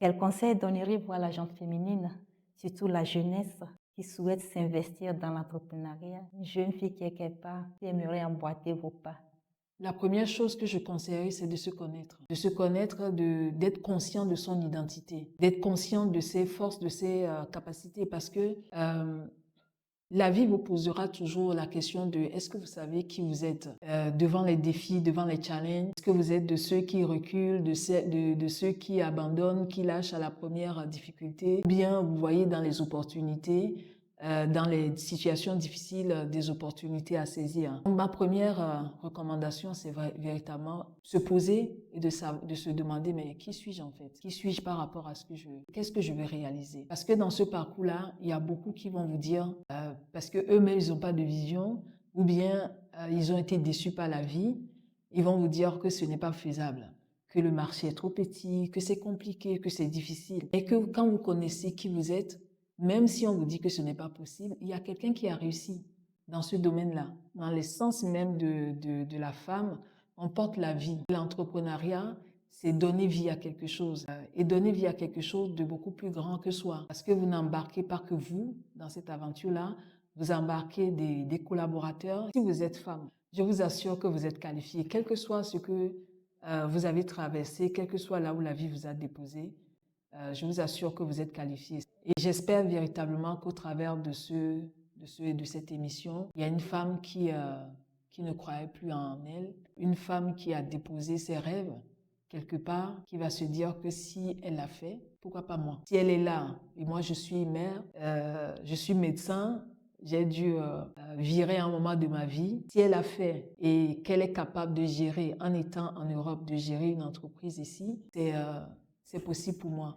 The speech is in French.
Quel conseil donneriez-vous à la gente féminine, surtout la jeunesse, qui souhaite s'investir dans l'entrepreneuriat? Une jeune fille qui est quelque part, qui aimerait emboîter vos pas. La première chose que je conseillerais, c'est de se connaître. De se connaître, d'être conscient de son identité, d'être conscient de ses forces, de ses capacités, parce que la vie vous posera toujours la question de est-ce que vous savez qui vous êtes devant les défis, devant les challenges? Est-ce que vous êtes de ceux qui reculent, de ceux qui abandonnent, qui lâchent à la première difficulté? Ou bien vous voyez dans les opportunités, dans les situations difficiles, des opportunités à saisir. Donc, ma première recommandation, c'est véritablement se poser et de se demander, mais qui suis-je en fait? Qui suis-je par rapport à qu'est-ce que je vais réaliser? Parce que dans ce parcours-là, il y a beaucoup qui vont vous dire, parce que eux-mêmes, ils n'ont pas de vision, ou bien ils ont été déçus par la vie, ils vont vous dire que ce n'est pas faisable, que le marché est trop petit, que c'est compliqué, que c'est difficile. Et que quand vous connaissez qui vous êtes, même si on vous dit que ce n'est pas possible, il y a quelqu'un qui a réussi dans ce domaine-là. Dans l'essence même de la femme, on porte la vie. L'entrepreneuriat, c'est donner vie à quelque chose. Et donner vie à quelque chose de beaucoup plus grand que soi. Parce que vous n'embarquez pas que vous, dans cette aventure-là, vous embarquez des collaborateurs. Si vous êtes femme, je vous assure que vous êtes qualifiée, quel que soit ce que vous avez traversé, quel que soit là où la vie vous a déposé. Je vous assure que vous êtes qualifiés. Et j'espère véritablement qu'au travers de cette émission, il y a une femme qui ne croyait plus en elle, une femme qui a déposé ses rêves quelque part, qui va se dire que si elle l'a fait, pourquoi pas moi? Si elle est là, et moi je suis mère, je suis médecin, j'ai dû virer un moment de ma vie. Si elle a fait et qu'elle est capable de gérer, en étant en Europe, de gérer une entreprise ici, c'est possible pour moi.